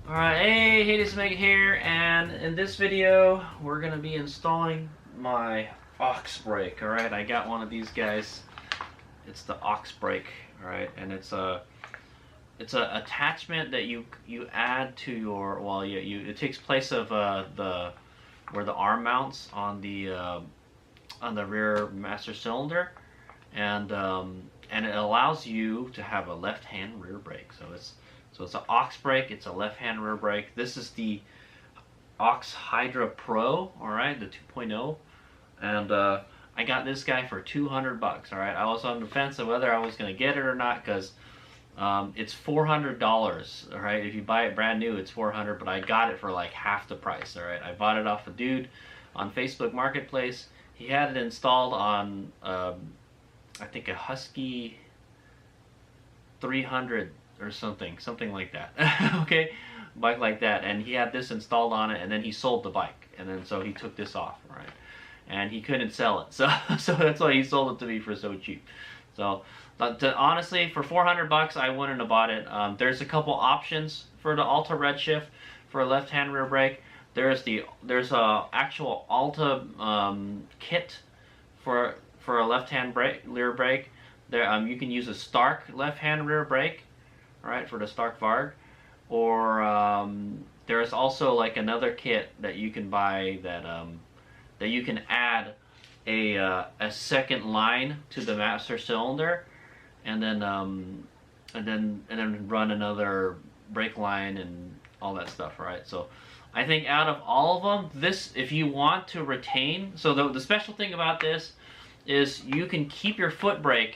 Alright, hey, Hades Meg here, and in this video, we're going to be installing my aux brake, alright? I got one of these guys. It's the aux brake, alright? And it's a attachment that you add to your, well, it takes place of where the arm mounts on the rear master cylinder, and it allows you to have a left-hand rear brake. So it's an aux brake. It's a left-hand rear brake. This is the aux Hydra Pro, all right, the 2.0, and I got this guy for $200. All right, I was on the fence of whether I was going to get it or not because it's $400. All right, if you buy it brand new, it's $400, but I got it for like half the price. All right, I bought it off a dude on Facebook Marketplace. He had it installed on I think a Husky 300 or something like that. Okay, bike like that, and he had this installed on it, and then he sold the bike, and then so he took this off, right? And he couldn't sell it, so that's why he sold it to me for so cheap. So honestly, for $400, I wouldn't have bought it. There's a couple options for the Alta Redshift for a left-hand rear brake. There's a actual Alta kit for a left-hand rear brake. There, you can use a Stark left-hand rear brake, right, for the Stark Varg, or there's also like another kit that you can buy that you can add a second line to the master cylinder, and then run another brake line and all that stuff, right? So I think out of all of them, this, if you want to retain, so the special thing about this is you can keep your foot brake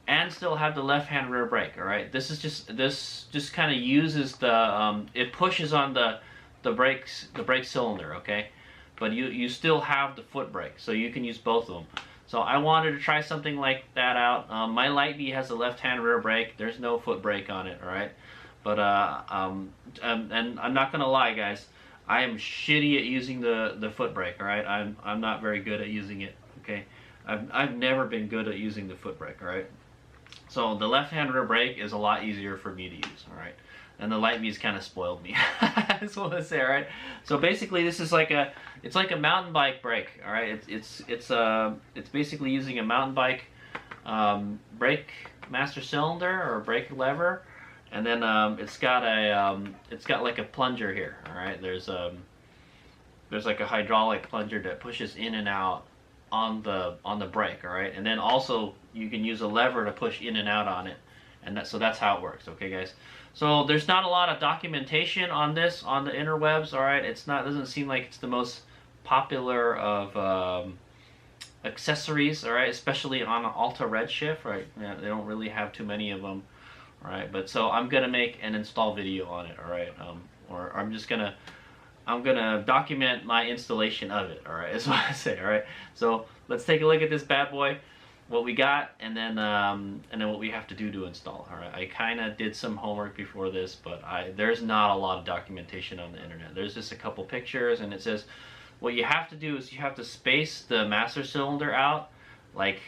and still have the left-hand rear brake. All right, this just kind of uses the it pushes on the brake cylinder, okay, but you still have the foot brake, so you can use both of them. So I wanted to try something like that out. My Lightbee has a left-hand rear brake. There's no foot brake on it, all right, but and I'm not gonna lie, guys, I am shitty at using the foot brake. All right, I'm not very good at using it. Okay, I've never been good at using the foot brake. All right. So the left-hand rear brake is a lot easier for me to use, all right? And the Lightbee's kind of spoiled me. That's what I say, all right? So basically, this is like it's like a mountain bike brake, all right? It's basically using a mountain bike brake master cylinder or brake lever, and then it's got like a plunger here, all right? There's like a hydraulic plunger that pushes in and out on the brake, all right, and then also you can use a lever to push in and out on it, and so that's how it works. Okay, guys, so there's not a lot of documentation on this on the interwebs, all right. Doesn't seem like it's the most popular of accessories, all right, especially on an Alta Redshift, right? Yeah, they don't really have too many of them, all right, but so I'm gonna make an install video on it, all right, or I'm gonna document my installation of it, all right, is what I say, all right. So let's take a look at this bad boy, what we got, and then what we have to do to install, all right. I kind of did some homework before this, but there's not a lot of documentation on the internet. There's just a couple pictures, and it says what you have to do is you have to space the master cylinder out like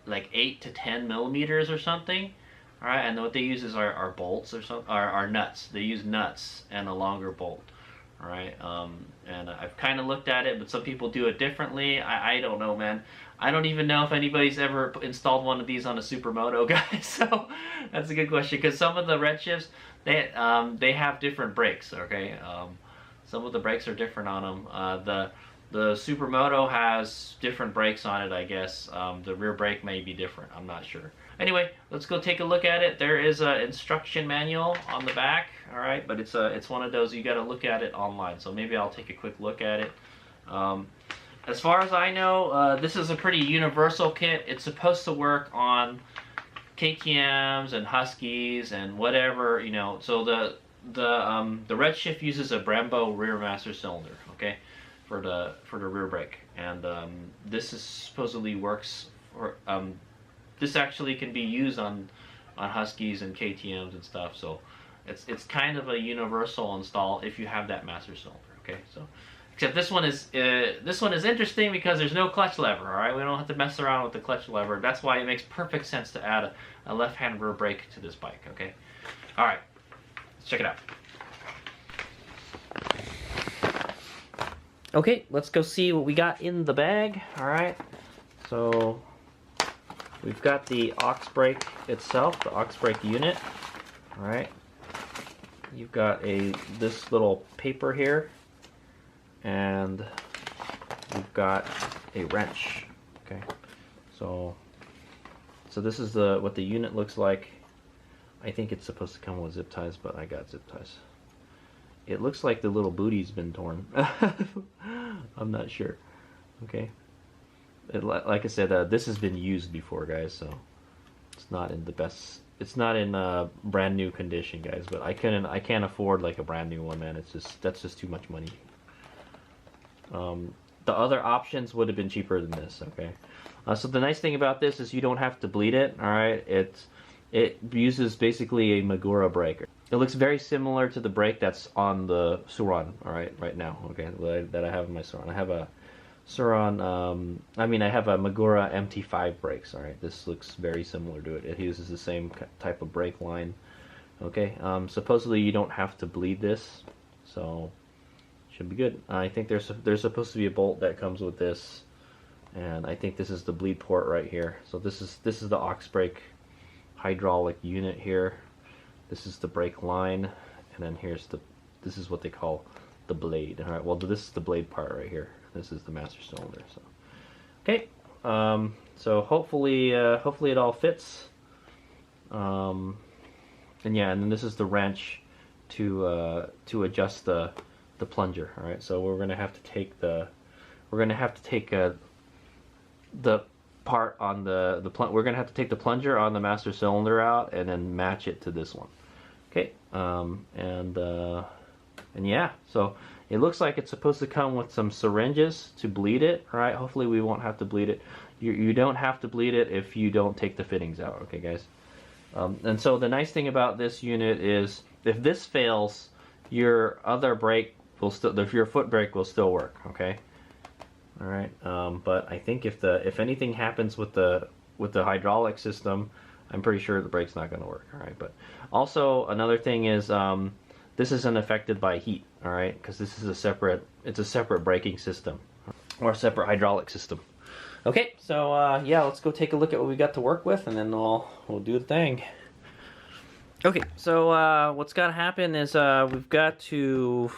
8 to 10 millimeters or something, all right. And what they use is our bolts or something, our nuts. They use nuts and a longer bolt. All right, and I've kind of looked at it, but some people do it differently. I don't know, man. I don't even know if anybody's ever installed one of these on a Supermoto, guys. So that's a good question, because some of the Redshifts, they have different brakes. Okay, some of the brakes are different on them. The Supermoto has different brakes on it, I guess. The rear brake may be different. I'm not sure. Anyway, let's go take a look at it. There is an instruction manual on the back, all right, but it's one of those you got to look at it online. So maybe I'll take a quick look at it. As far as I know, this is a pretty universal kit. It's supposed to work on KTMs and Huskies and whatever, you know. So the Redshift uses a Brembo rear master cylinder, okay, for the rear brake, and this is supposedly works for this actually can be used on Huskies and KTMs and stuff, so it's kind of a universal install if you have that master cylinder. Okay, so except this one is interesting because there's no clutch lever. All right, we don't have to mess around with the clutch lever. That's why it makes perfect sense to add a left-hand rear brake to this bike. Okay, all right, let's check it out. Okay, let's go see what we got in the bag. All right, so we've got the aux brake itself, the aux brake unit. All right, you've got this little paper here, and you've got a wrench. Okay, so this is what the unit looks like. I think it's supposed to come with zip ties, but I got zip ties. It looks like the little booty's been torn. I'm not sure. Okay. Like I said, this has been used before, guys, so it's not in the best. It's not in brand new condition, guys. But I can't afford like a brand new one, man. That's just too much money. The other options would have been cheaper than this. Okay. So the nice thing about this is you don't have to bleed it. All right. It uses basically a Magura brake. It looks very similar to the brake that's on the Suron, all right now, okay, that I have in my Suron. I have a Suron, I have a Magura MT5 brakes, all right. This looks very similar to it. It uses the same type of brake line, okay. Supposedly you don't have to bleed this, so should be good. I think there's supposed to be a bolt that comes with this, and I think this is the bleed port right here. So this is the aux brake hydraulic unit here. This is the brake line, and then this is what they call the blade. All right, well, this is the blade part right here. This is the master cylinder. So, okay, so hopefully it all fits. And yeah, and then this is the wrench to adjust the plunger. All right, so we're gonna have to take the part on we're gonna have to take the plunger on the master cylinder out and then match it to this one. Okay, and yeah, so it looks like it's supposed to come with some syringes to bleed it. All right, hopefully we won't have to bleed it. You don't have to bleed it if you don't take the fittings out. Okay, guys. And so the nice thing about this unit is if this fails, your other brake will still, your foot brake will still work. Okay. All right, but I think if anything happens with the hydraulic system, I'm pretty sure the brake's not going to work. All right, but also another thing is this isn't affected by heat. All right, because this is a separate braking system or a separate hydraulic system. Okay, so yeah, let's go take a look at what we got to work with, and then we'll do the thing. Okay, so what's got to happen is we've got to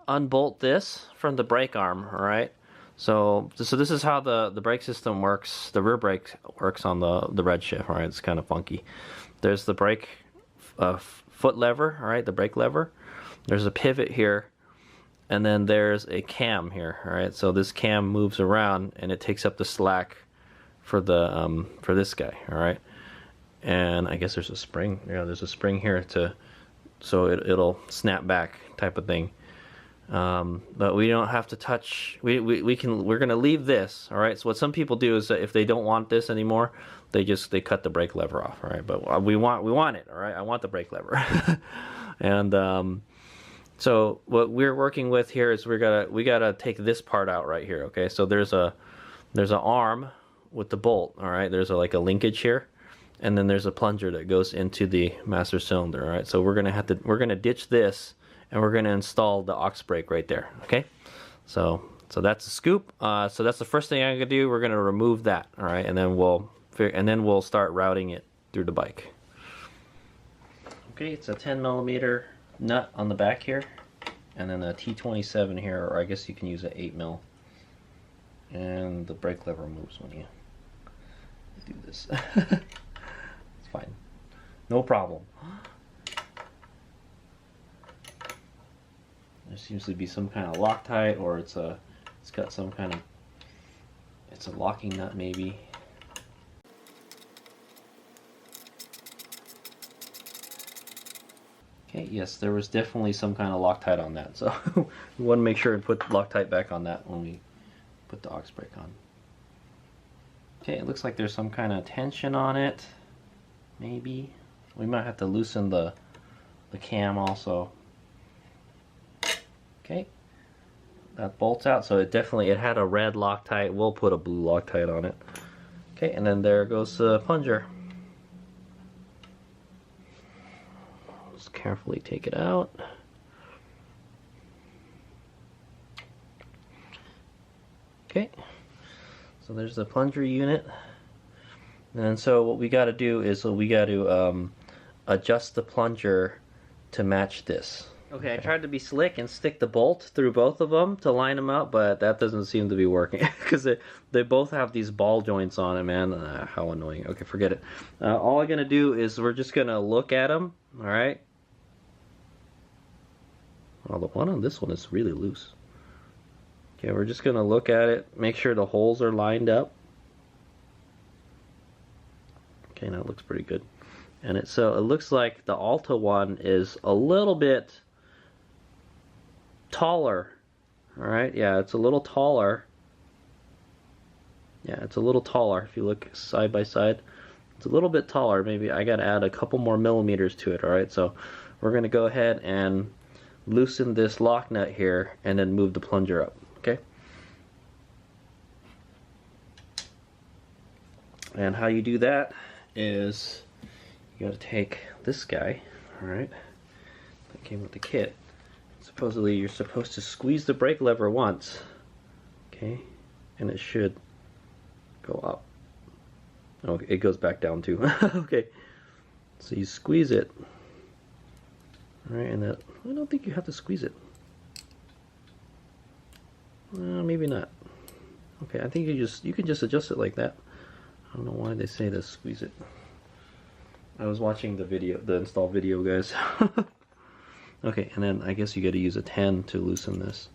unbolt this from the brake arm. All right, so this is how the brake system works. The rear brake works on the Redshift. All right, it's kind of funky. There's the brake foot lever. All right, the brake lever. There's a pivot here, and then there's a cam here. All right, so this cam moves around and it takes up the slack for the for this guy. All right, and I guess there's a spring. Yeah, there's a spring here so it'll snap back type of thing. But we don't have to touch. We're gonna leave this. All right. So what some people do is that if they don't want this anymore, they cut the brake lever off. All right. But we want it. All right. I want the brake lever. And so what we're working with here is we gotta take this part out right here. Okay. So there's an arm with the bolt. All right. There's like a linkage here, and then there's a plunger that goes into the master cylinder. All right. So we're gonna ditch this, and we're going to install the aux brake right there. Okay, so that's the scoop. So that's the first thing I'm going to do. We're going to remove that. All right, and then we'll start routing it through the bike. Okay, it's a 10mm nut on the back here, and then a T27 here, or I guess you can use an 8mm. And the brake lever moves when you do this. It's fine, no problem. There seems to be some kind of Loctite, or it's got some kind of, it's a locking nut maybe. Okay, yes, there was definitely some kind of Loctite on that, so we want to make sure and put Loctite back on that when we put the aux brake on. Okay, it looks like there's some kind of tension on it, maybe. We might have to loosen the cam also. Okay, that bolts out, so it had a red Loctite. We'll put a blue Loctite on it. Okay, and then there goes the plunger. Just carefully take it out. Okay, so there's the plunger unit. And so what we got to do is we got to adjust the plunger to match this. Okay, I tried to be slick and stick the bolt through both of them to line them up, but that doesn't seem to be working because they both have these ball joints on it, man. How annoying. Okay, forget it. All I'm going to do is we're just going to look at them, all right? Well, the one on this one is really loose. Okay, we're just going to look at it, make sure the holes are lined up. Okay, now it looks pretty good. And it looks like the Alta one is a little bit taller. All right, yeah, it's a little taller. Yeah, it's a little taller if you look side by side. It's a little bit taller. Maybe I got to add a couple more millimeters to it. All right, so we're going to go ahead and loosen this lock nut here and then move the plunger up. Okay. And how you do that is you got to take this guy, all right, that came with the kit. Supposedly you're supposed to squeeze the brake lever once, okay, and it should go up. Oh, it goes back down too. Okay, so you squeeze it, all right, and that, I don't think you have to squeeze it. Maybe not. Okay, I think you can just adjust it like that. I don't know why they say to squeeze it. I was watching the install video, guys. Okay, and then I guess you got to use a 10 to loosen this.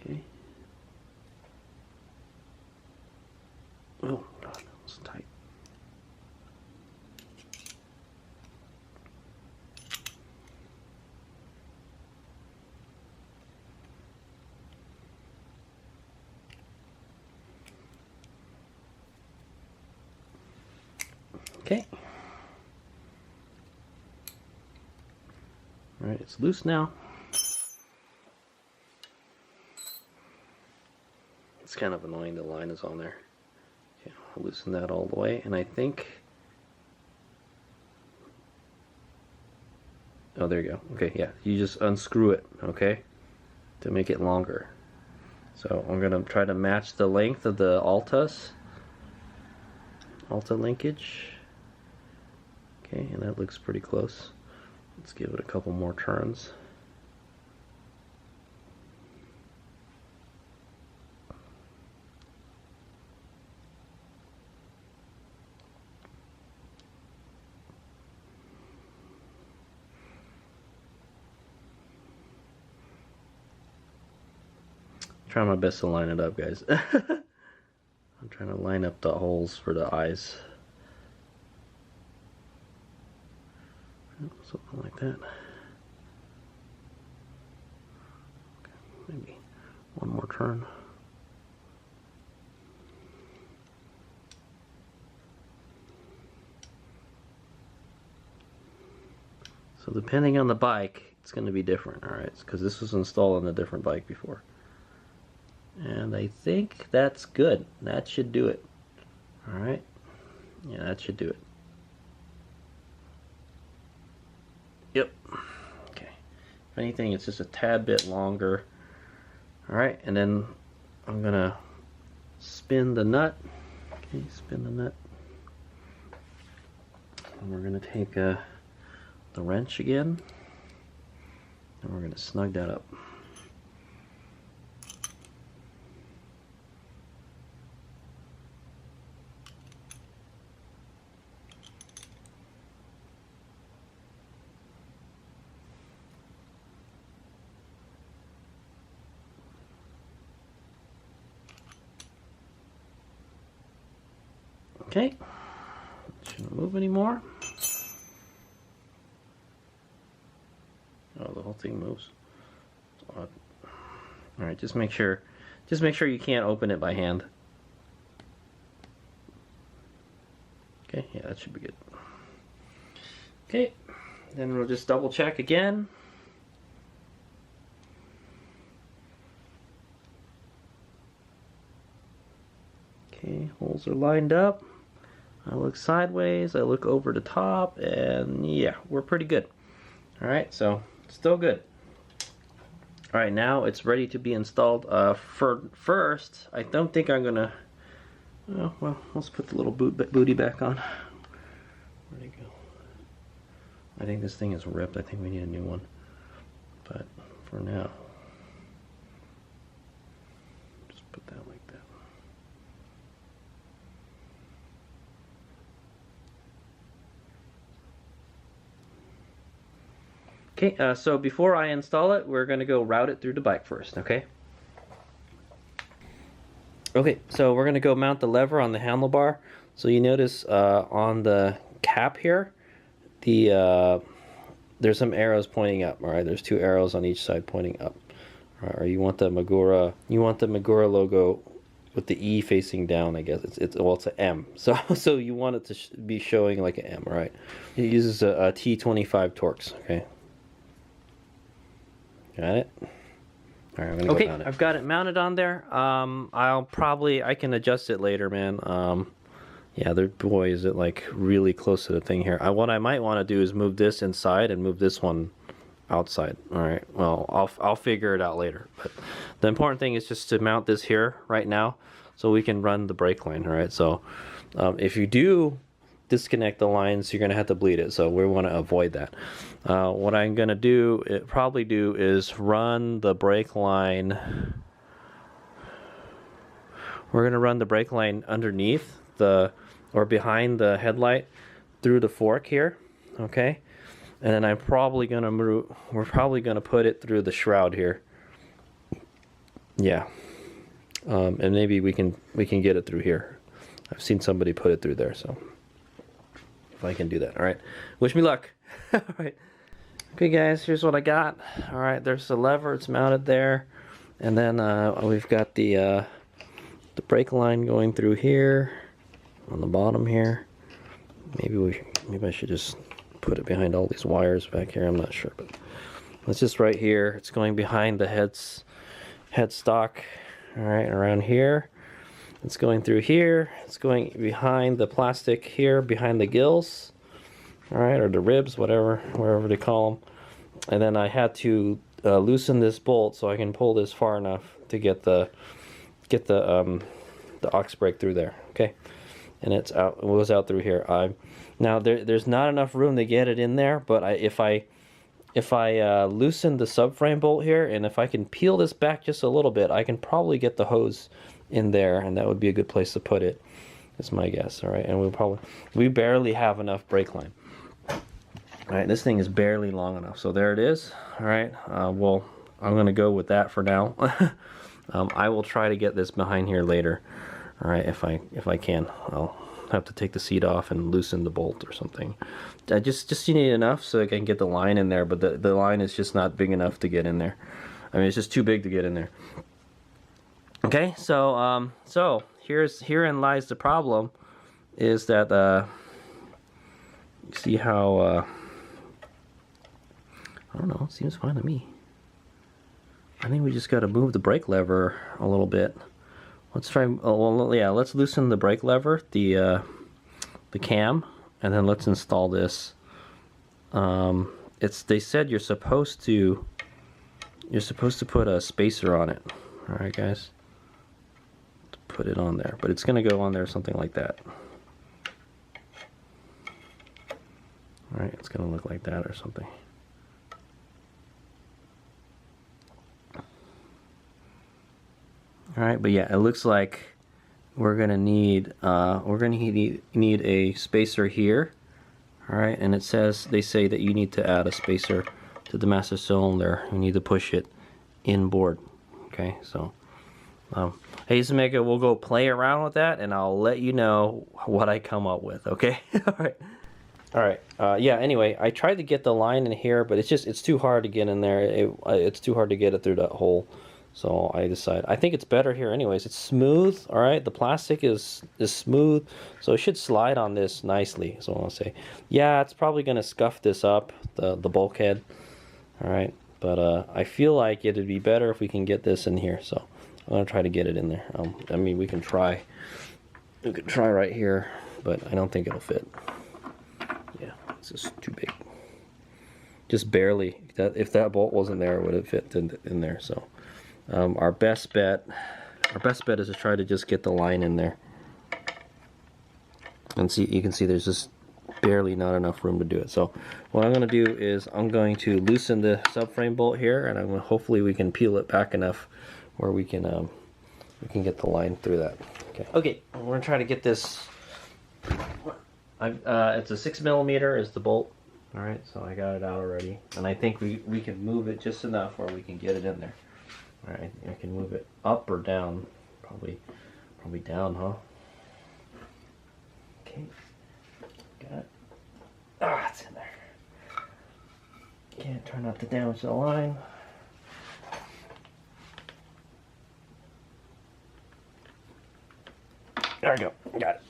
Okay. Oh God, that was tight. Okay. All right, it's loose now. It's kind of annoying the line is on there. Okay, I'll loosen that all the way, and I think, oh, there you go. Okay, yeah, you just unscrew it, okay, to make it longer. So I'm gonna try to match the length of the Alta linkage. Okay, and that looks pretty close. Let's give it a couple more turns. Try my best to line it up, guys. I'm trying to line up the holes for the eyes. Something like that. Okay, maybe one more turn. So depending on the bike, it's going to be different, alright, because this was installed on a different bike before. And I think that's good. That should do it. Alright. Yeah, that should do it. Yep. Okay. If anything, it's just a tad bit longer. Alright, and then I'm gonna spin the nut. Okay, spin the nut. And we're gonna take the wrench again. And we're gonna snug that up. Okay, shouldn't move anymore. Oh, the whole thing moves. All right, just make sure you can't open it by hand. Okay, yeah, that should be good. Okay, then we'll just double check again. Okay, holes are lined up. I look sideways, I look over the top, and yeah, we're pretty good. Alright, so still good. All right, now it's ready to be installed. For first, I don't think I'm gonna. Oh, well, let's put the little booty back on. Where'd it go? I think this thing is ripped. I think we need a new one. But for now, just put that like that. Okay, so before I install it, we're gonna go route it through the bike first, okay? Okay, so we're gonna go mount the lever on the handlebar. So you notice on the cap here, there's some arrows pointing up. All right, there's 2 arrows on each side pointing up. All right, or you want the Magura logo with the E facing down. I guess it's an M. So you want it to be showing like an M. All right, it uses a T25 Torx. Okay, got it. All right, I'm gonna go mount it. I've got it mounted on there. I can adjust it later, man. Yeah, boy, is it like really close to the thing here. What I might want to do is move this inside and move this one outside. All right, well, I'll figure it out later. But the important thing is just to mount this here right now, so we can run the brake line. All right, so if you do disconnect the lines, you're gonna have to bleed it, so we want to avoid that. What I'm gonna probably do is run the brake line. We're gonna run the brake line underneath or behind the headlight through the fork here, okay? And then we're probably gonna put it through the shroud here. Yeah, and maybe we can get it through here. I've seen somebody put it through there, so if I can do that. All right, wish me luck. All right, okay guys, here's what I got. All right, there's the lever, it's mounted there, and then we've got the brake line going through here on the bottom here. Maybe I should just put it behind all these wires back here. I'm not sure, but it's just right here. It's going behind the headstock. All right, around here. It's going through here. It's going behind the plastic here, behind the gills. All right, or the ribs, wherever they call them. And then I had to loosen this bolt so I can pull this far enough to get the aux brake through there. Okay, and it goes out through here. Now there's not enough room to get it in there, but if I loosen the subframe bolt here, and if I can peel this back just a little bit, I can probably get the hose in there, and that would be a good place to put it. That's my guess. All right, and we barely have enough brake line. All right, this thing is barely long enough, so there it is. All right, well, I'm gonna go with that for now. I will try to get this behind here later. All right, if I can, I'll have to take the seat off and loosen the bolt or something. Just you need enough so I can get the line in there, but the line is just not big enough to get in there. I mean, it's just too big to get in there. Okay, so herein lies the problem, is that you see how I don't know, it seems fine to me. I think we just got to move the brake lever a little bit. Let's try. Oh, well, yeah. Let's loosen the brake lever, the cam, and then let's install this. They said you're supposed to put a spacer on it. All right, guys. To put it on there, but it's gonna go on there something like that. All right, it's gonna look like that or something. All right, but yeah, it looks like we're gonna need a spacer here. All right, and they say that you need to add a spacer to the master cylinder. You need to push it inboard. Okay, so hey Sameka, we'll go play around with that, and I'll let you know what I come up with. Okay, all right. Yeah. Anyway, I tried to get the line in here, but it's too hard to get in there. It's too hard to get it through that hole. So I think it's better here anyways. It's smooth, all right? The plastic is smooth, so it should slide on this nicely. So I'll say, yeah, it's probably gonna scuff this up, the bulkhead, all right? But I feel like it'd be better if we can get this in here. So I'm gonna try to get it in there. I mean, we can try right here, but I don't think it'll fit. Yeah, it's just too big. Just barely That if that bolt wasn't there, it would have fit in there. So our best bet is to try to just get the line in there. And see, you can see there's just barely not enough room to do it. So what I'm going to do is I'm going to loosen the subframe bolt here, and hopefully we can peel it back enough where we can get the line through that. Okay, we're going to try to get this. It's a 6mm is the bolt. All right, so I got it out already, and I think we can move it just enough where we can get it in there. All right, I can move it up or down, probably down, huh? Okay, got it. Ah, it's in there. Can't try not to damage the line. There we go, got it.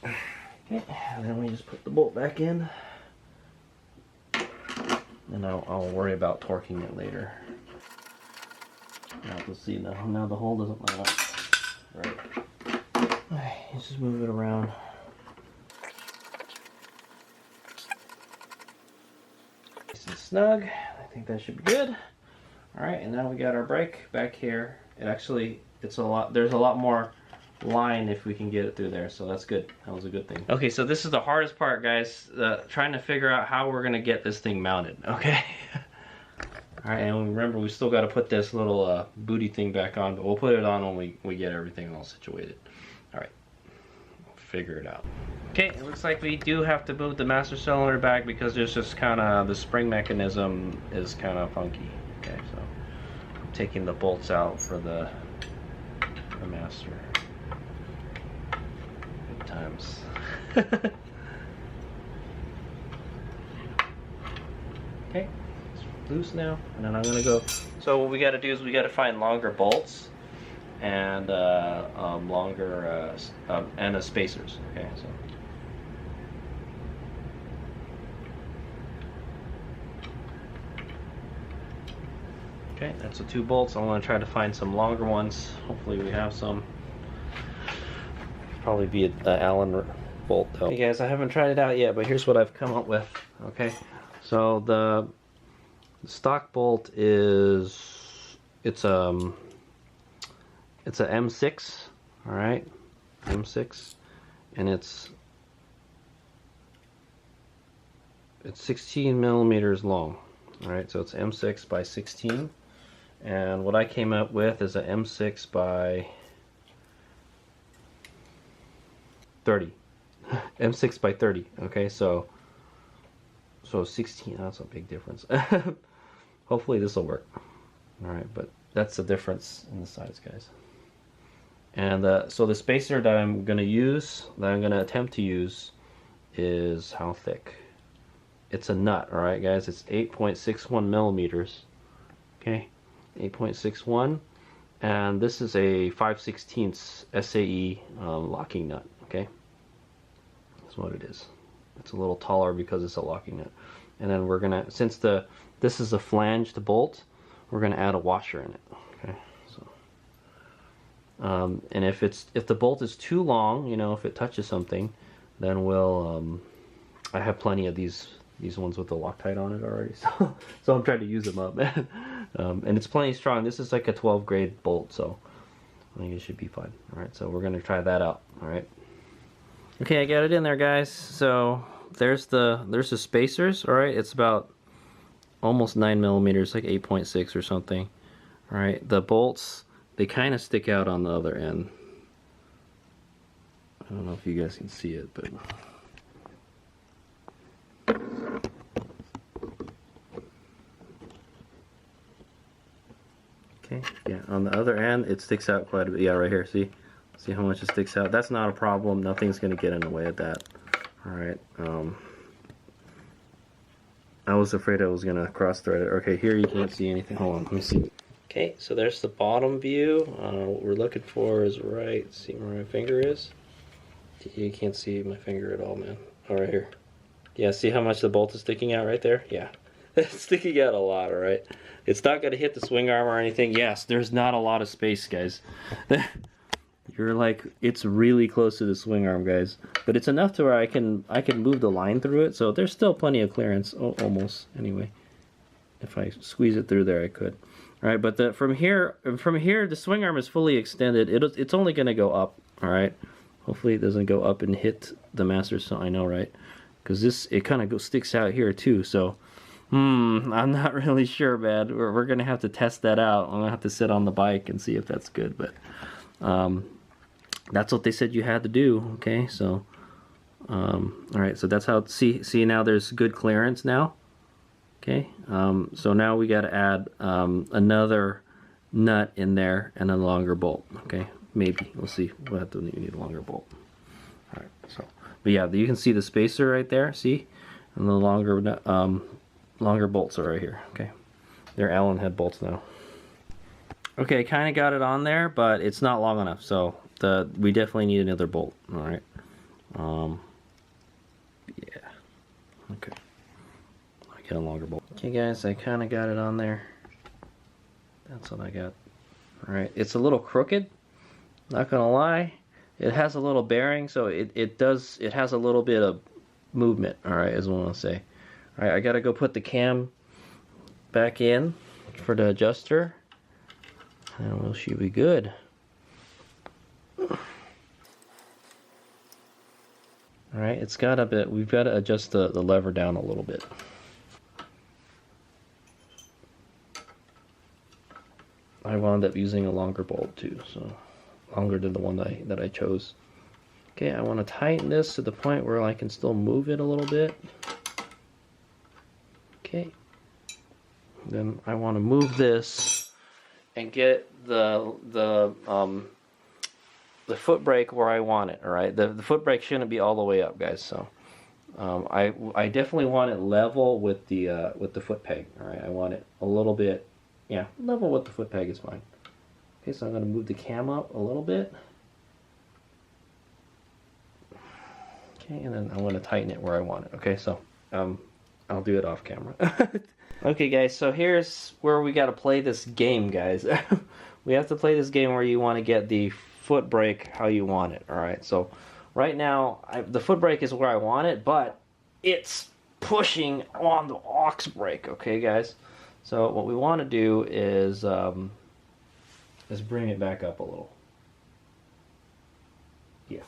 Okay, and then we just put the bolt back in. And I'll worry about torquing it later. Now we'll see now the hole doesn't line up. Right. Alright, let's just move it around. Nice and snug. I think that should be good. Alright, and now we got our brake back here. There's a lot more line if we can get it through there, so that's good. That was a good thing. Okay, so this is the hardest part, guys, trying to figure out how we're gonna get this thing mounted. Okay. All right, and remember we still got to put this little booty thing back on, but we'll put it on when we get everything all situated. All right, figure it out. Okay, it looks like we do have to move the master cylinder back because there's just kind of the spring mechanism is kind of funky. Okay, so I'm taking the bolts out for the master. Times. Okay, it's loose now, and then I'm gonna go. So what we got to do is we got to find longer bolts and longer and spacers. Okay, so. Okay, that's the 2 bolts. I'm gonna try to find some longer ones. Hopefully we have some. Probably be an Allen bolt though. Hey guys, I haven't tried it out yet, but here's what I've come up with. Okay, so the stock bolt it's a M6, all right, M6, and it's 16mm long. All right, so it's M6 by 16, and what I came up with is a M6 by 30. M6 by 30. Okay, so 16, that's a big difference. Hopefully this will work. All right, but that's the difference in the size, guys. And so the spacer that I'm going to attempt to use is how thick? It's a nut, all right, guys. It's 8.61mm. Okay, 8.61, and this is a 5/16 SAE locking nut. Okay, that's what it is. It's a little taller because it's a locking nut. And then we're gonna, since this is a flanged bolt, we're gonna add a washer in it. Okay, so and if the bolt is too long, you know, if it touches something, then we'll I have plenty of these ones with the Loctite on it already, so I'm trying to use them up. And it's plenty strong. This is like a 12 grade bolt, so I think it should be fine. All right, so we're gonna try that out. All right. Okay, I got it in there, guys. So there's the spacers. All right, it's about almost 9mm, like 8.6 or something. All right, the bolts, they kind of stick out on the other end. I don't know if you guys can see it, but okay, yeah, on the other end it sticks out quite a bit. Yeah, right here, see how much it sticks out? That's not a problem. Nothing's gonna get in the way of that. All right, I was afraid I was gonna cross thread it. Okay, here you can't see anything. Hold on, let me see. Okay, so there's the bottom view. What we're looking for is right. See where my finger is? You can't see my finger at all, man. Oh, right here. Yeah, see how much the bolt is sticking out right there? Yeah, it's sticking out a lot. All right, it's not gonna hit the swing arm or anything. Yes, there's not a lot of space, guys. You're like, it's really close to the swing arm, guys, but it's enough to where I can move the line through it, so there's still plenty of clearance. Oh, almost, anyway. If I squeeze it through there, I could. All right, but from here, the swing arm is fully extended. It's only going to go up. All right. Hopefully it doesn't go up and hit the master cylinder. I know, right? Because it kind of sticks out here too. So, I'm not really sure, man. We're going to have to test that out. I'm going to have to sit on the bike and see if that's good. But that's what they said you had to do. Okay, so all right. So that's how. See now there's good clearance now. Okay, so now we got to add another nut in there and a longer bolt. Okay, maybe we'll see. We'll have to need a longer bolt. All right, so but yeah, you can see the spacer right there. See, and the longer bolts are right here. Okay, they're Allen head bolts now. Okay, kind of got it on there, but it's not long enough. So we definitely need another bolt. All right. Yeah. Okay. Get a longer bolt. Okay guys, I kind of got it on there. That's what I got. Alright, it's a little crooked, not gonna lie. It has a little bearing, so it has a little bit of movement, alright, is what I want to say. Alright, I gotta go put the cam back in for the adjuster, and we should be good. Alright, it's got a bit, we've got to adjust the lever down a little bit. I wound up using a longer bolt too, so longer than the one that I chose. Okay, I want to tighten this to the point where I can still move it a little bit. Okay. Then I want to move this and get the foot brake where I want it. All right, the foot brake shouldn't be all the way up, guys. So I definitely want it level with the foot peg. All right, I want it a little bit. Yeah, level with the foot peg is fine. Okay, so I'm going to move the cam up a little bit. Okay, and then I'm going to tighten it where I want it. Okay, so I'll do it off camera. Okay, guys, so here's where we got to play this game, guys. We have to play this game where you want to get the foot brake how you want it. All right, so right now the foot brake is where I want it, but it's pushing on the aux brake. Okay, guys. So what we want to do is bring it back up a little. Yeah.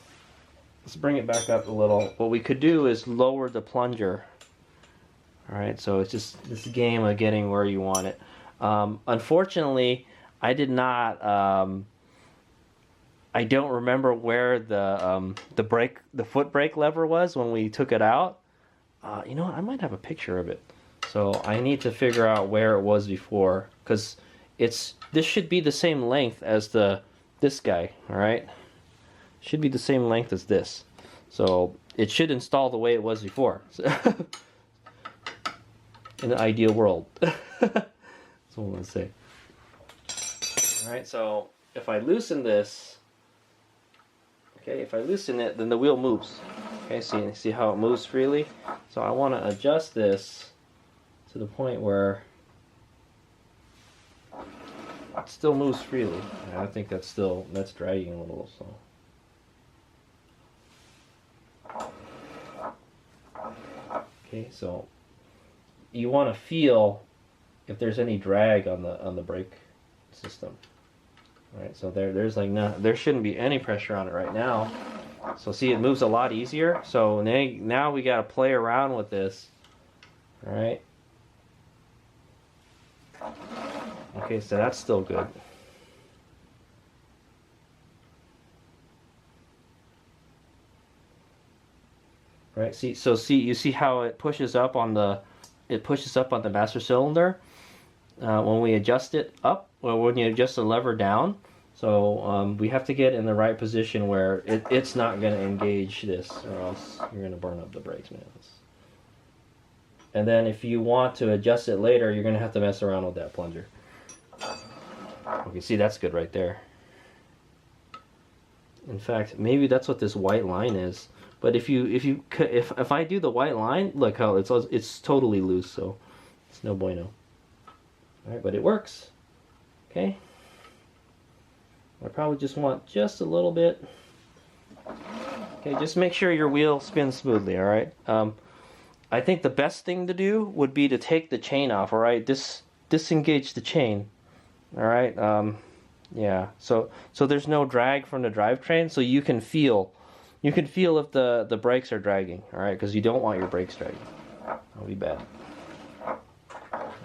Let's bring it back up a little. What we could do is lower the plunger. Alright, so it's just this game of getting where you want it. Unfortunately, I did not I don't remember where the foot brake lever was when we took it out. You know what, I might have a picture of it. So I need to figure out where it was before, because this should be the same length as this guy, all right? Should be the same length as this. So it should install the way it was before. In the ideal world. That's what I want to say. All right, so if I loosen this, okay, if I loosen it, then the wheel moves. Okay, see how it moves freely? So I want to adjust this to the point where it still moves freely. I think that's dragging a little, so. Okay, so you want to feel if there's any drag on the brake system. All right, so there shouldn't be any pressure on it right now. So see, it moves a lot easier. So now we got to play around with this. All right. Okay, so that's still good. Right. You see how it pushes up on the master cylinder when we adjust it up, or when you adjust the lever down. So we have to get in the right position where it's not going to engage this, or else you're going to burn up the brakes, man. And then if you want to adjust it later, you're going to have to mess around with that plunger. Okay, see, that's good right there. In fact, maybe that's what this white line is. But if I do the white line, look how it's totally loose, so it's no bueno. All right, but it works. Okay. I probably just want just a little bit. Okay, just make sure your wheel spins smoothly. All right. I think the best thing to do would be to take the chain off, all right? Disengage the chain, all right? Yeah, so there's no drag from the drivetrain, so you can feel if the brakes are dragging, all right? Because you don't want your brakes dragging. That'll be bad.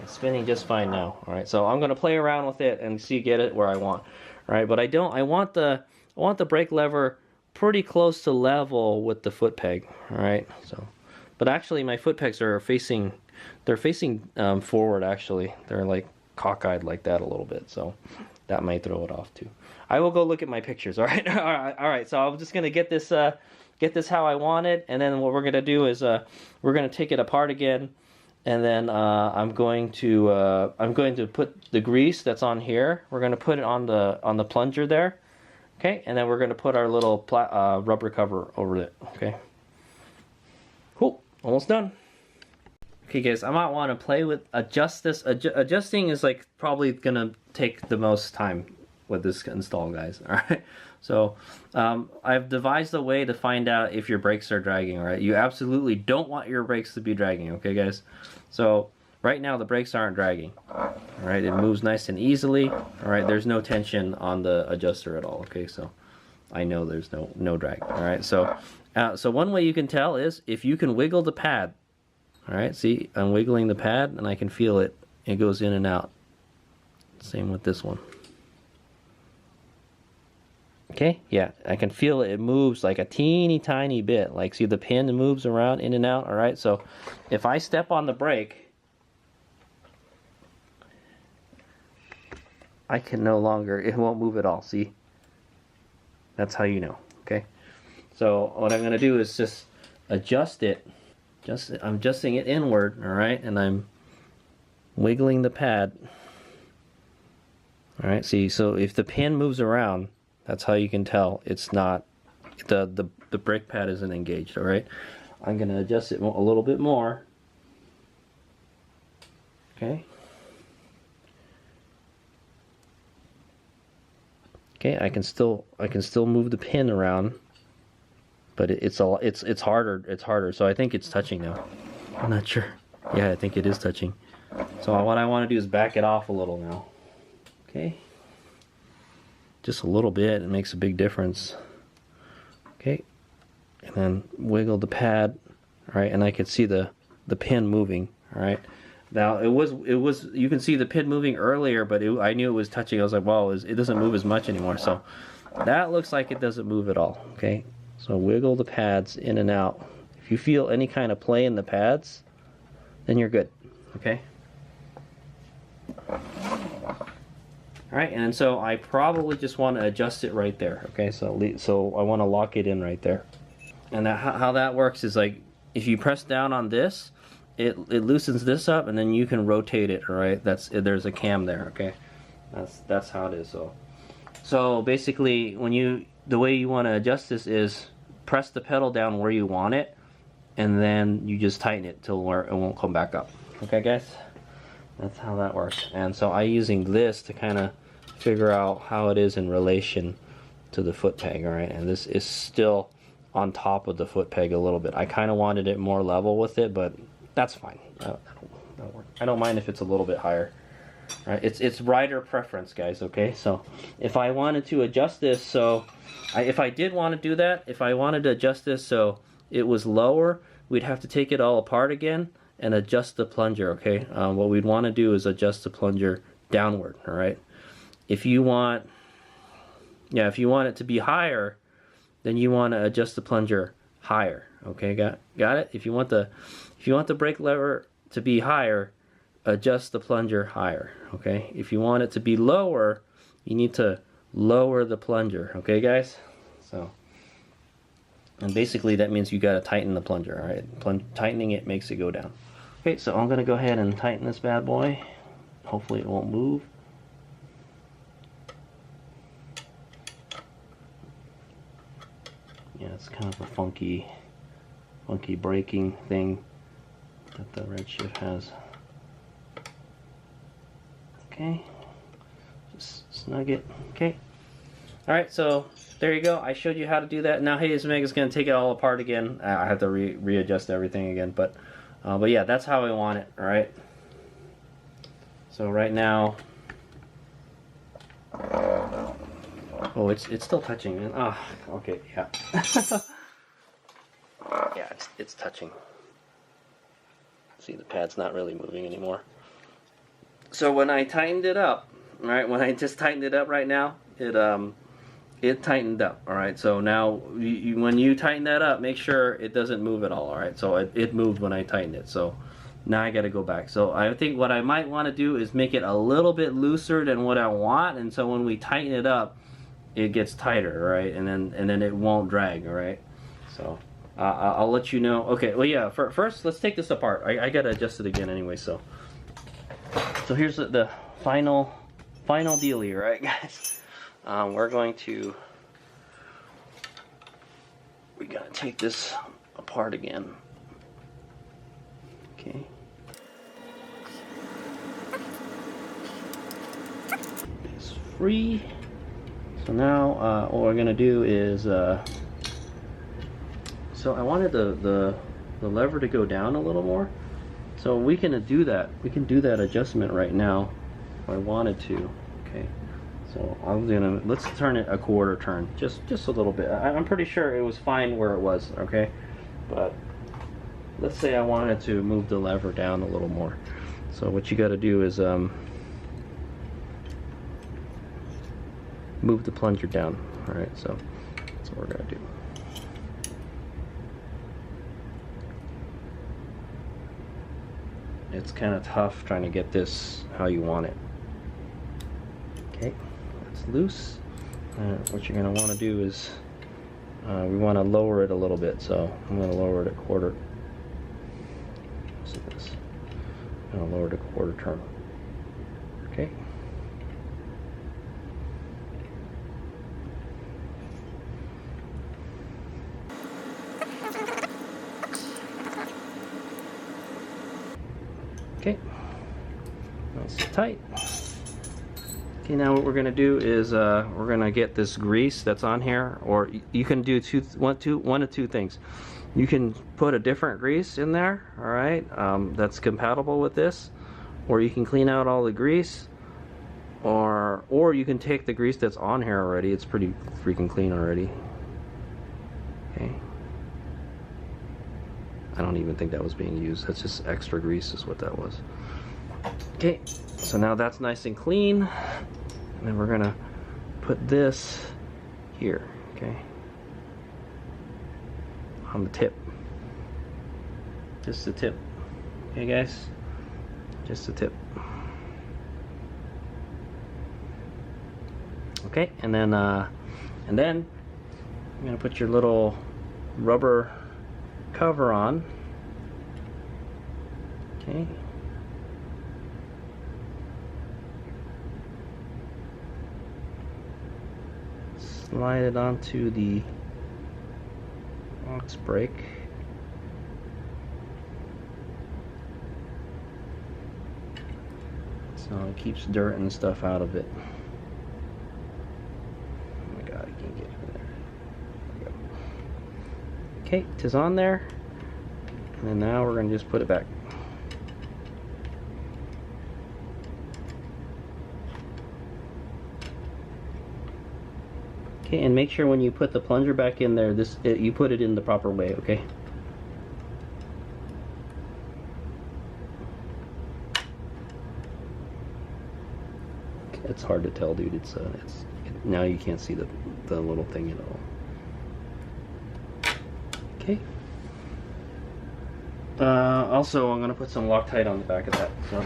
It's spinning just fine now, all right? So I'm gonna play around with it and get it where I want, all right? But I want the brake lever pretty close to level with the foot peg, all right? So. But actually, my foot pegs are facing forward. Actually, they're like cockeyed like that a little bit, so that might throw it off too. I will go look at my pictures. All right, all right. So I'm just gonna get this how I want it, and then what we're gonna do is we're gonna take it apart again, and then I'm going to put the grease that's on here. We're gonna put it on the plunger there, okay, and then we're gonna put our little rubber cover over it, okay. Cool. Almost done. Okay guys, I might want to play with adjust this. Adjusting is like probably gonna take the most time with this install, guys. All right. So I've devised a way to find out if your brakes are dragging. All right. You absolutely don't want your brakes to be dragging. Okay, guys. So right now the brakes aren't dragging. All right. It moves nice and easily. All right. There's no tension on the adjuster at all. Okay. So I know there's no drag. All right. So one way you can tell is if you can wiggle the pad. All right, see, I'm wiggling the pad and I can feel it. It goes in and out. Same with this one. Okay, yeah, I can feel it. It moves like a teeny tiny bit. Like, see, the pin moves around in and out. All right, so if I step on the brake, I can no longer, it won't move at all. See, that's how you know. Okay. So what I'm going to do is just adjust it. I'm adjusting it inward, all right, and I'm wiggling the pad. All right, see, so if the pin moves around, that's how you can tell it's not, the brake pad isn't engaged, all right. I'm going to adjust it a little bit more. Okay. Okay, I can still move the pin around. But it's harder. So I think it's touching now. I'm not sure. Yeah, I think it is touching. So what I want to do is back it off a little now. Okay. Just a little bit. It makes a big difference. Okay. And then wiggle the pad. All right, and I could see the pin moving. All right. Now it was you can see the pin moving earlier, but I knew it was touching. I was like, well, it doesn't move as much anymore. So that looks like it doesn't move at all. Okay. So wiggle the pads in and out. If you feel any kind of play in the pads, then you're good. Okay? Alright, and so I probably just want to adjust it right there. Okay, so I want to lock it in right there. And how that works is like, if you press down on this, it loosens this up, and then you can rotate it, alright? There's a cam there, okay? That's how it is. So basically, the way you want to adjust this is press the pedal down where you want it, and then you just tighten it till where it won't come back up. Okay, guys? That's how that works. And so I'm using this to kind of figure out how it is in relation to the foot peg, all right? And this is still on top of the foot peg a little bit. I kind of wanted it more level with it, but that's fine. That'll work. I don't mind if it's a little bit higher. Right, it's rider preference, guys. Okay, so if I wanted to adjust this, if I did want to do that, if I wanted to adjust this so it was lower, we'd have to take it all apart again and adjust the plunger. Okay, what we'd want to do is adjust the plunger downward. All right, if you want it to be higher, then you want to adjust the plunger higher. Okay, got it. If you want the brake lever to be higher, adjust the plunger higher. Okay, if you want it to be lower, you need to lower the plunger. Okay, guys? So, and basically that means you got to tighten the plunger. All right, tightening it makes it go down. Okay, so I'm gonna go ahead and tighten this bad boy. Hopefully it won't move. Yeah, it's kind of a funky braking thing that the Redshift has. Okay, just snug it. Okay, all right, so there you go. I showed you how to do that. Now, hey, Mega's gonna take it all apart again. I have to readjust everything again, but But yeah, that's how I want it, all right? So right now, oh, it's still touching. Ah, okay, yeah. Yeah, it's touching. See, the pad's not really moving anymore. So when I tightened it up, all right, when I just tightened it up right now, it tightened up, all right? So now, when you tighten that up, make sure it doesn't move at all, all right? So it moved when I tightened it, so now I gotta go back. So I think what I might want to do is make it a little bit looser than what I want, and so when we tighten it up, it gets tighter, right? And then it won't drag, all right? So I'll let you know. Okay, well, yeah, first let's take this apart. I gotta adjust it again anyway, so here's the final dealie, right, guys? We're going to, we gotta take this apart again. Okay. It's free. So now what we're gonna do is, so I wanted the lever to go down a little more. So we can do that. We can do that adjustment right now if I wanted to. Okay. So let's turn it a quarter turn, just a little bit. I'm pretty sure it was fine where it was, okay? But let's say I wanted to move the lever down a little more. So what you got to do is move the plunger down. All right, so that's what we're gonna do. It's kind of tough trying to get this how you want it. Okay. It's loose. What you're going to want to do is we want to lower it a little bit, so I'm going to lower it a quarter. Listen to this. I'm going to lower it a quarter turn. Okay. Okay. Nice and tight. Okay, now what we're going to do is we're going to get this grease that's on here, or you can do one of two things. You can put a different grease in there, all right, that's compatible with this, or you can clean out all the grease, or you can take the grease that's on here already. It's pretty freaking clean already. Okay. I don't even think that was being used. That's just extra grease is what that was. Okay, so now that's nice and clean. And then we're gonna put this here, okay? On the tip. Just the tip. Okay, guys? Just the tip. Okay, and then you're gonna put your little rubber cover on. Okay. Slide it onto the box brake. So it keeps dirt and stuff out of it. Oh my god, I can't get it in there. There we go. Okay, it is on there. And then now we're going to just put it back. Okay, and make sure when you put the plunger back in there, you put it in the proper way, okay? It's hard to tell, dude. Now you can't see the little thing at all. Okay. Also, I'm gonna put some Loctite on the back of that. So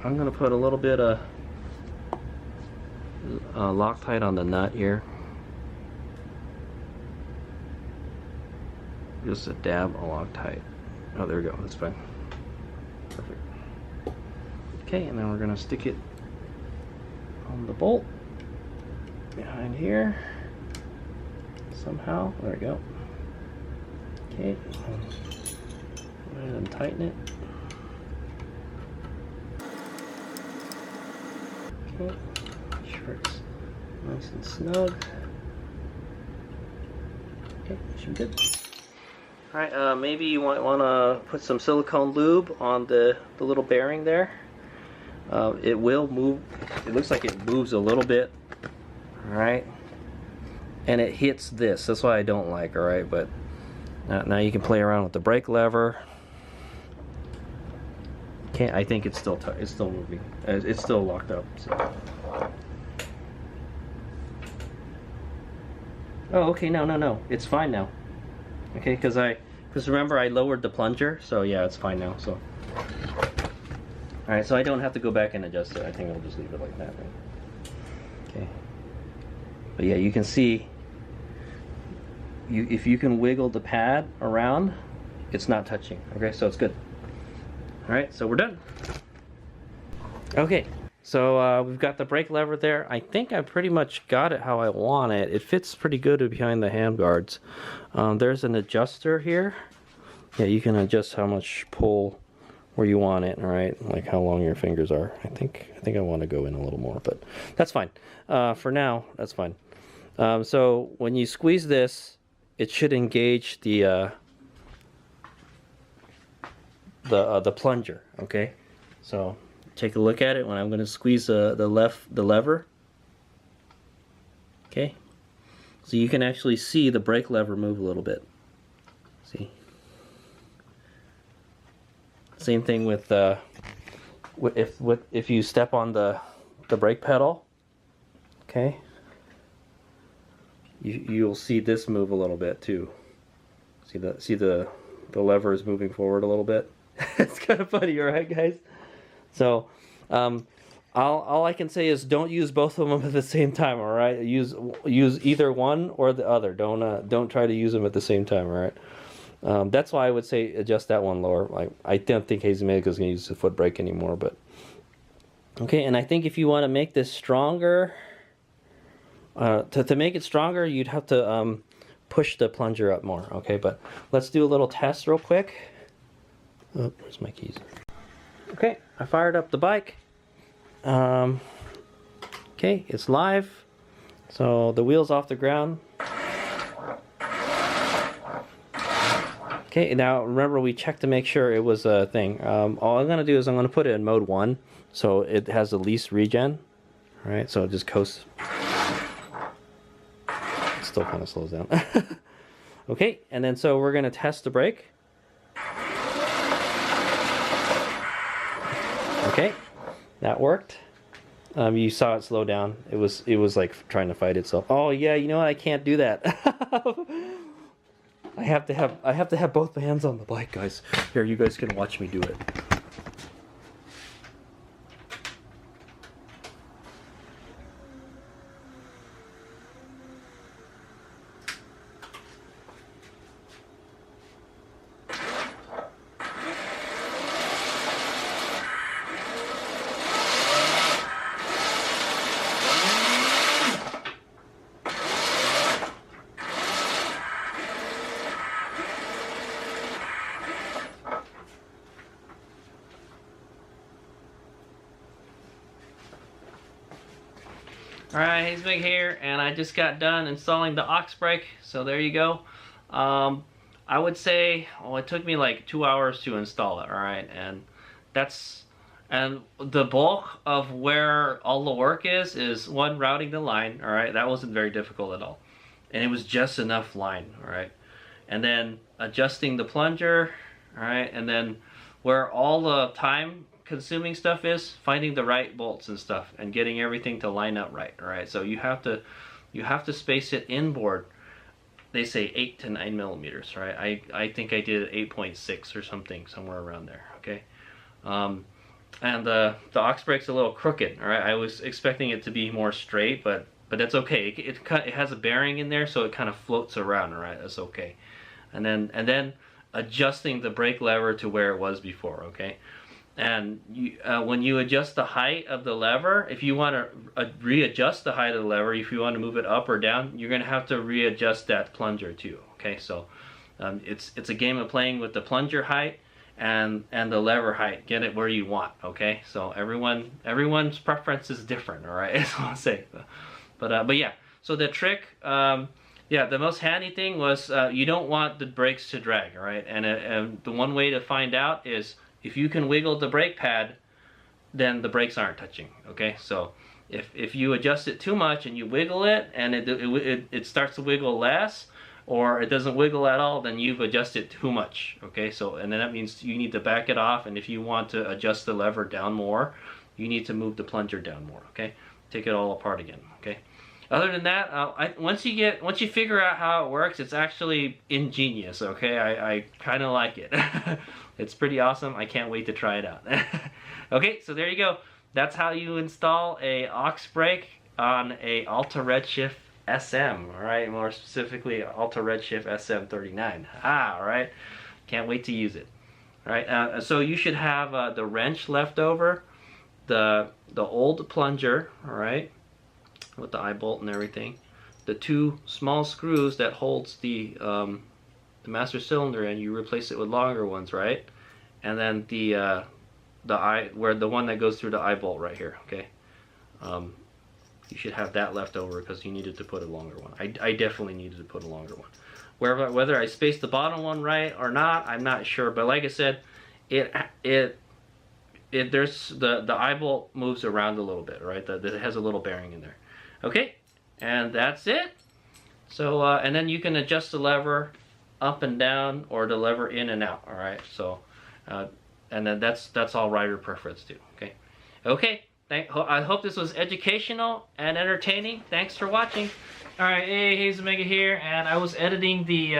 I'm gonna put a little bit of Loctite on the nut here. Just a dab of Loctite. Oh, there we go. That's fine. Perfect. Okay, and then we're gonna stick it on the bolt behind here somehow. There we go. Okay. Go ahead and tighten it. Okay. Make sure it's nice and snug. Okay, should be good. Alright, maybe you might want to put some silicone lube on the little bearing there. It will move. It looks like it moves a little bit. Alright. And it hits this. That's why I don't like, alright? But now you can play around with the brake lever. I think it's still moving. It's still locked up. So. Oh, okay. No. It's fine now. Okay, because remember I lowered the plunger, so yeah, it's fine now. So, all right, so I don't have to go back and adjust it. I think I'll just leave it like that. Right? Okay. But yeah, you can see. If you can wiggle the pad around, it's not touching. Okay, so it's good. All right, so we're done. Okay, so we've got the brake lever there. I think I pretty much got it how I want it. It fits pretty good behind the hand guards. There's an adjuster here. Yeah, you can adjust how much pull where you want it, all right? Like how long your fingers are. I think I want to go in a little more, but that's fine. For now, that's fine. So when you squeeze this, it should engage the plunger, okay? So take a look at it when I'm going to squeeze the lever. Okay, so you can actually see the brake lever move a little bit. See? Same thing with if you step on the brake pedal, okay? You'll see this move a little bit too. See the lever is moving forward a little bit. It's kind of funny, right, guys? So, all I can say is don't use both of them at the same time. All right, use either one or the other. Don't try to use them at the same time. All right. That's why I would say adjust that one lower. Like I don't think Hazy Medical is going to use the foot brake anymore. But okay, and I think if you want to make this stronger, to make it stronger, you'd have to push the plunger up more. Okay, but let's do a little test real quick. Oh, where's my keys? Okay, I fired up the bike. Okay, it's live. So the wheel's off the ground. Okay, now remember we checked to make sure it was a thing. All I'm going to do is I'm going to put it in mode 1 so it has the least regen. Alright, so it just coasts. It still kind of slows down. Okay, and then so we're going to test the brake. Okay, that worked. You saw it slow down. It was like trying to fight itself. Oh yeah, you know what? I can't do that. I have to have both hands on the bike, guys. Here, you guys can watch me do it. Alright, Hazy Meg here, and I just got done installing the aux brake, so there you go. I would say, well, it took me like 2 hours to install it, alright, and the bulk of where all the work is one, routing the line, alright, that wasn't very difficult at all, and it was just enough line, alright, and then adjusting the plunger, alright, and then where all the time consuming stuff is finding the right bolts and stuff and getting everything to line up right. All right, so you have to space it inboard. They say 8 to 9 millimeters, right? I think I did 8.6 or something, somewhere around there. Okay, and the aux brake's a little crooked. All right, I was expecting it to be more straight, but that's okay. It has a bearing in there, so it kind of floats around. All right, that's okay. And then adjusting the brake lever to where it was before. Okay. And when you adjust the height of the lever, if you want to readjust the height of the lever, if you want to move it up or down, you're going to have to readjust that plunger too. Okay, so it's a game of playing with the plunger height and the lever height. Get it where you want. Okay, so everyone's preference is different. All right, that's what I'll say. But yeah. So the trick Yeah, the most handy thing was you don't want the brakes to drag, all right? And the one way to find out is if you can wiggle the brake pad, then the brakes aren't touching, okay? So if you adjust it too much and you wiggle it and it starts to wiggle less, or it doesn't wiggle at all, then you've adjusted too much, okay? So, and then that means you need to back it off, and if you want to adjust the lever down more, you need to move the plunger down more, okay? Take it all apart again, okay? Other than that, once you figure out how it works, it's actually ingenious, okay? I kind of like it. It's pretty awesome. I can't wait to try it out. Okay, so there you go. That's how you install a aux brake on a Alta Redshift SM, all right? More specifically, Alta Redshift SM39. All right. Can't wait to use it. All right. So you should have the wrench left over, the old plunger, all right, with the eye bolt and everything, the two small screws that holds the master cylinder in. You replace it with longer ones, right? And then the one that goes through the eye bolt right here, okay? You should have that left over because you needed to put a longer one. I definitely needed to put a longer one. Whether I spaced the bottom one right or not, I'm not sure. But like I said, there's the eye bolt moves around a little bit, right? It has a little bearing in there. Okay, and that's it. So and then you can adjust the lever up and down or the lever in and out. All right. So and then that's all rider preference too. Okay. Okay. I hope this was educational and entertaining. Thanks for watching. All right, hey, Hazelmega here, and I was editing the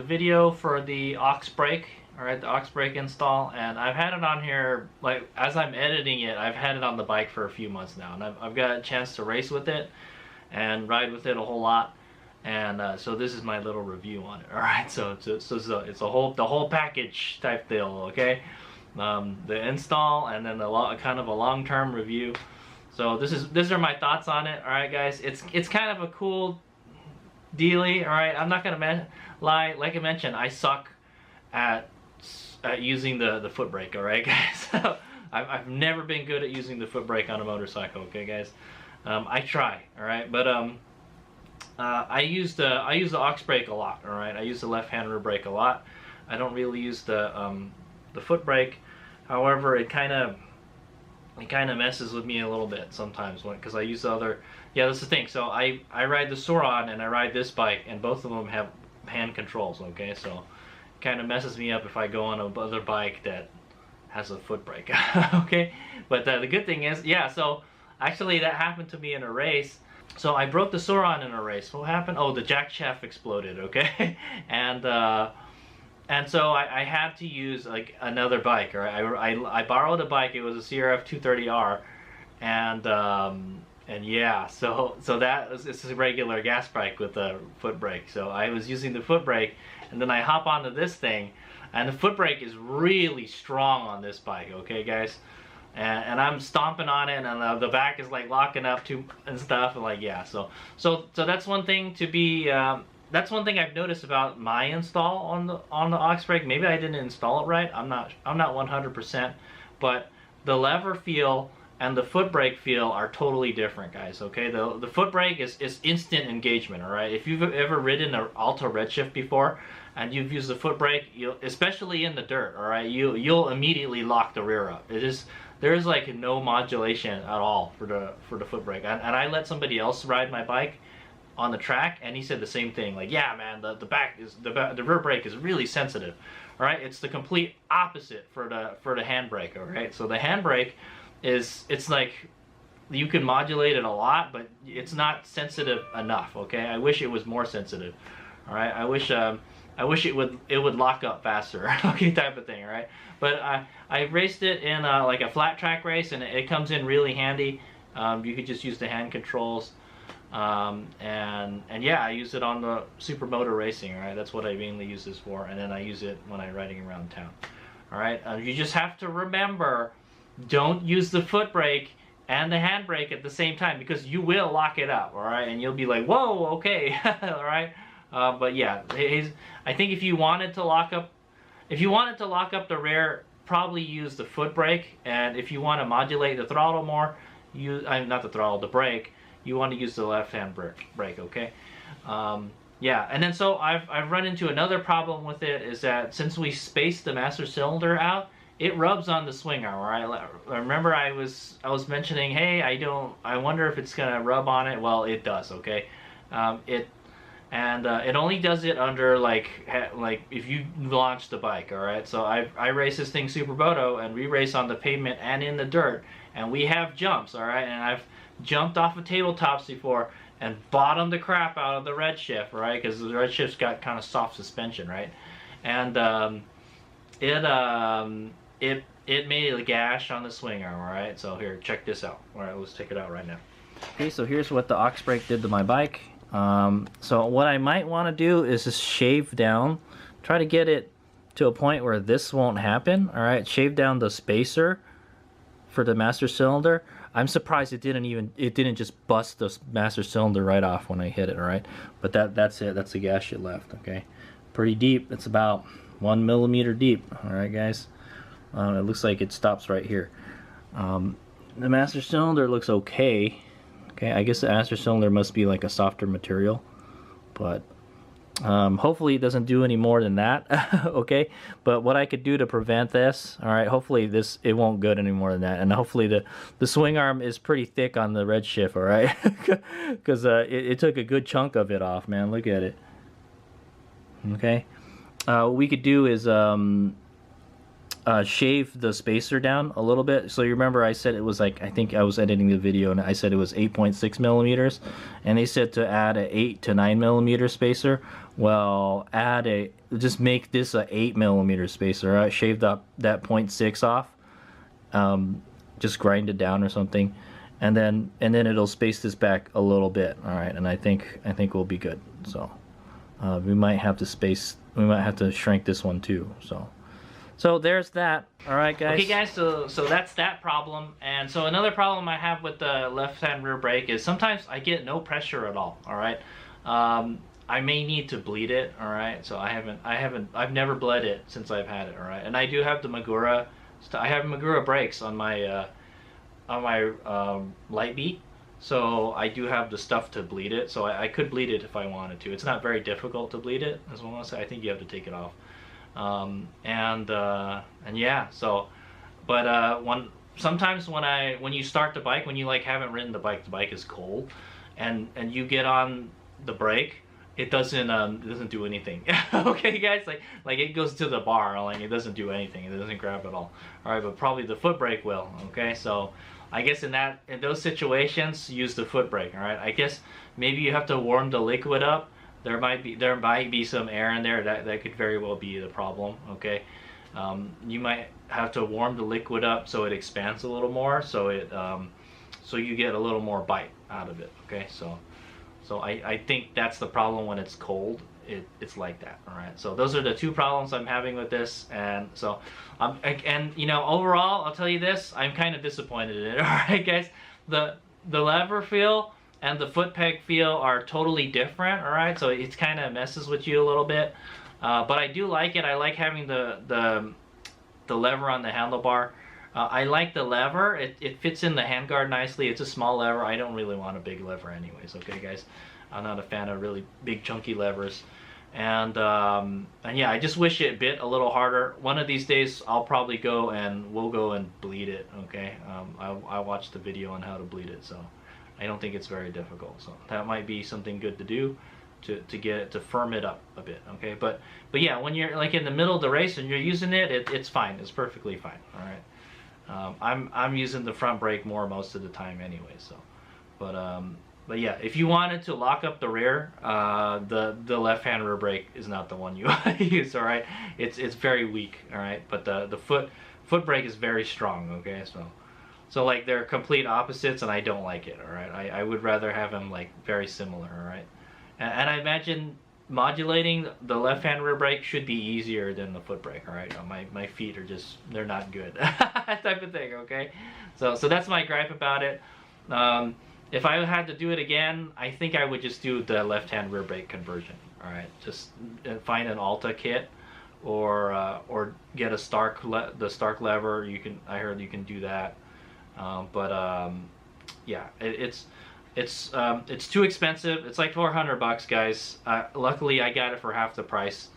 video for the aux brake. All right, the aux brake install, and I've had it on here, like, as I'm editing it, I've had it on the bike for a few months now, and I've got a chance to race with it and ride with it a whole lot, and so this is my little review on it. All right, so it's the whole package type deal. Okay. The install and then kind of a long-term review. So these are my thoughts on it. All right, guys, it's kind of a cool dealie. All right, I'm not gonna lie. Like I mentioned, I suck at using the foot brake. All right, guys. I've never been good at using the foot brake on a motorcycle. Okay, guys. I try. All right, but I use the aux brake a lot. All right, I use the left-hand rear brake a lot. I don't really use the foot brake. However, it kind of messes with me a little bit sometimes because I use the other. Yeah, that's the thing. So I ride the Sauron and I ride this bike, and both of them have hand controls. Okay, so it kind of messes me up if I go on another bike that has a foot brake. Okay, but the good thing is, yeah. So actually, that happened to me in a race. So I broke the Sauron in a race. What happened? Oh, the jack shaft exploded. Okay, and so I had to use like another bike, or I borrowed a bike. It was a CRF 230R, and yeah, so it's a regular gas bike with a foot brake. So I was using the foot brake, and then I hop onto this thing, and the foot brake is really strong on this bike. Okay, guys, and I'm stomping on it, and the back is like locking up and stuff, and like, yeah. So that's one thing to be. That's one thing I've noticed about my install on the aux brake. Maybe I didn't install it right. I'm not 100%, but the lever feel and the foot brake feel are totally different, guys. Okay, the foot brake is instant engagement. All right, if you've ever ridden an Alta Redshift before and you've used the foot brake, especially in the dirt, all right, you'll immediately lock the rear up. There is like no modulation at all for the foot brake, and I let somebody else ride my bike on the track, and he said the same thing. Like, yeah, man, the rear brake is really sensitive. All right, it's the complete opposite for the handbrake. All right, so the handbrake it's like you can modulate it a lot, but it's not sensitive enough. Okay, I wish it was more sensitive. All right, I wish it would lock up faster. Okay, type of thing. All right, but I raced it in like a flat track race, and it comes in really handy. You could just use the hand controls. And yeah, I use it on the supermoto racing. All right, that's what I mainly use this for, and then I use it when I'm riding around town. All right, you just have to remember, don't use the foot brake and the handbrake at the same time, because you will lock it up. All right, and you'll be like, whoa, okay. All right, but yeah, I think if you wanted to lock up the rear, probably use the foot brake, and if you want to modulate the throttle more, not the throttle, the brake, you want to use the left-hand brake, okay? yeah, and then so I've run into another problem with it is that since we spaced the master cylinder out, it rubs on the swing arm. Right? I remember I was mentioning, hey, I wonder if it's gonna rub on it. Well, it does. Okay, it only does it under like if you launch the bike. All right, so I race this thing Supermoto, and we race on the pavement and in the dirt, and we have jumps. All right, and I've jumped off of tabletops before and bottomed the crap out of the Redshift, right? Because the Redshift's got kind of soft suspension, right? And it made a gash on the swing arm, all right? So here, check this out. All right, let's take it out right now. Okay, so here's what the aux brake did to my bike. So what I might want to do is just shave down, try to get it to a point where this won't happen, all right? Shave down the spacer for the master cylinder. I'm surprised it didn't just bust the master cylinder right off when I hit it, all right? But that's it. That's the gash it left, okay? Pretty deep. It's about 1 millimeter deep, all right, guys? It looks like it stops right here. The master cylinder looks okay. Okay, I guess the master cylinder must be like a softer material, but hopefully it doesn't do any more than that. Okay, but what I could do to prevent this, all right, hopefully it won't go any more than that, and hopefully the swing arm is pretty thick on the Redshift, all right, because it took a good chunk of it off, man. Look at it. Okay, what we could do is shave the spacer down a little bit. So you remember I said it was like, I think I was editing the video and I said it was 8.6 millimeters, and they said to add a 8 to 9 millimeter spacer. Well, just make this a 8 millimeter spacer. Right? Shave that 0.6 off. Just grind it down or something, and then it'll space this back a little bit. All right, and I think we'll be good. So we might have to shrink this one too. So there's that. All right, guys. Okay, guys. So that's that problem. And so another problem I have with the left-hand rear brake is sometimes I get no pressure at all. All right. I may need to bleed it. All right. So I've never bled it since I've had it. All right. And I do have the Magura. I have Magura brakes on my light beat. So I do have the stuff to bleed it. So I could bleed it if I wanted to. It's not very difficult to bleed it. As well as I think you have to take it off. And yeah, so, but sometimes when you start the bike, when you like haven't ridden the bike is cold, and you get on the brake, it doesn't do anything. Okay, guys, like it goes to the bar, like it doesn't do anything, it doesn't grab at all. All right, but probably the foot brake will. Okay, so I guess in those situations, use the foot brake. All right, I guess maybe you have to warm the liquid up. There might be some air in there that could very well be the problem. Okay, you might have to warm the liquid up so it expands a little more, so you get a little more bite out of it. Okay, so I think that's the problem when it's cold. It's like that. All right, so those are the two problems I'm having with this, and so and you know, overall, I'll tell you this, I'm kind of disappointed in it. All right, guys, the lever feel and the foot peg feel are totally different, all right? So it kind of messes with you a little bit, but I do like it. I like having the lever on the handlebar. I like the lever. It fits in the handguard nicely. It's a small lever. I don't really want a big lever anyways, okay, guys? I'm not a fan of really big chunky levers. And yeah, I just wish it bit a little harder. One of these days, I'll probably we'll go and bleed it, okay? I watched the video on how to bleed it, so I don't think it's very difficult. So that might be something good to do to get it to firm it up a bit, okay? But yeah, when you're like in the middle of the race and you're using it, it's fine. It's perfectly fine, all right? I'm using the front brake most of the time anyway, so. But yeah, if you wanted to lock up the rear, the left-hand rear brake is not the one you use, all right? It's very weak, all right? But the foot brake is very strong, okay? So like they're complete opposites, and I don't like it, all right? I would rather have them like very similar, all right? And I imagine modulating the left-hand rear brake should be easier than the foot brake, all right? My feet are they're not good, type of thing, okay? So that's my gripe about it. If I had to do it again, I think I would just do the left-hand rear brake conversion, all right? Just find an Alta kit, or get the Stark lever. I heard you can do that. Yeah, It's too expensive. It's like $400, guys. Luckily, I got it for half the price.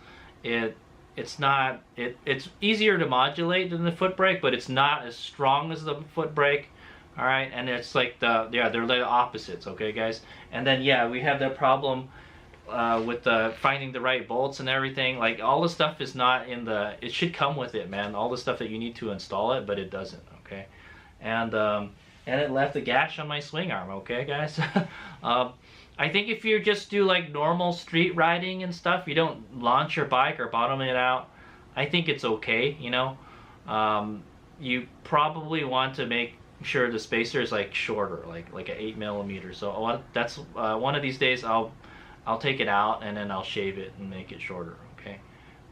It's not. It's easier to modulate than the foot brake, but it's not as strong as the foot brake. All right, and it's like they're the opposites. Okay, guys. And then yeah, we have that problem with finding the right bolts and everything. Like all the stuff is not in the. It should come with it, man. All the stuff that you need to install it, but it doesn't. Okay, and it left a gash on my swing arm. Okay, guys. I think if you just do like normal street riding and stuff, you don't launch your bike or bottom it out, I think it's okay, you know. You probably want to make sure the spacer is like shorter, like an 8mm. So that's one of these days I'll take it out and then I'll shave it and make it shorter, okay.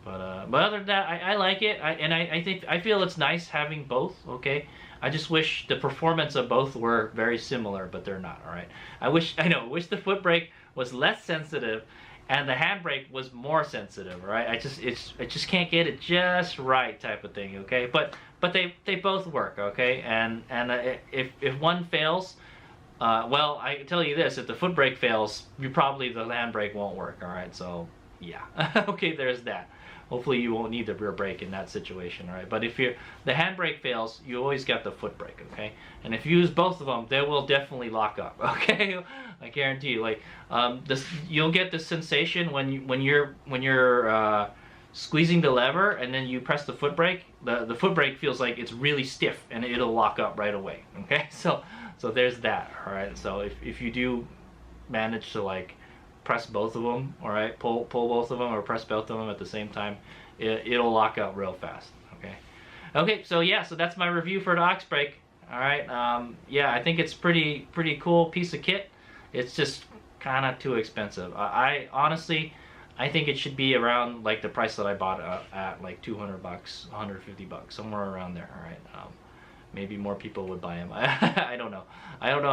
But other than that, I like it, I feel it's nice having both, okay. I just wish the performance of both were very similar, but they're not. All right. I wish the foot brake was less sensitive, and the handbrake was more sensitive. Right. I just can't get it just right, type of thing. Okay. But they both work. Okay. And if one fails, well, I can tell you this: if the foot brake fails, the handbrake won't work. All right. So yeah. Okay. There's that. Hopefully you won't need the rear brake in that situation, all right? But if the handbrake fails, you always got the foot brake, okay? And if you use both of them, they will definitely lock up, okay? I guarantee you. Like you'll get the sensation when you're squeezing the lever and then you press the foot brake. The foot brake feels like it's really stiff and it'll lock up right away, okay? So there's that, all right? So if you do manage to like press both of them, all right, pull both of them or press both of them at the same time, it'll lock out real fast, okay. So yeah, so that's my review for the aux brake. All right, yeah, I think it's pretty cool piece of kit. It's just kind of too expensive. I honestly think it should be around like the price that I bought it at, like $200, $150, somewhere around there. All right, maybe more people would buy them. I don't know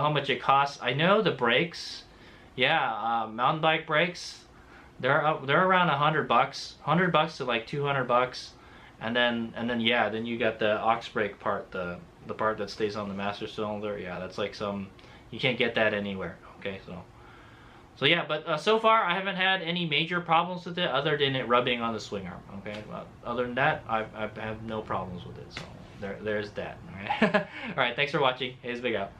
how much it costs. I know the brakes. Yeah, mountain bike brakes, they're around $100, $100 to like $200, and then yeah, then you got the aux brake part, the part that stays on the master cylinder. Yeah, that's like you can't get that anywhere. Okay, so yeah, but so far I haven't had any major problems with it other than it rubbing on the swing arm. Okay, well, other than that, I have no problems with it. So there's that. All right, all right. Thanks for watching. Hayes Big out.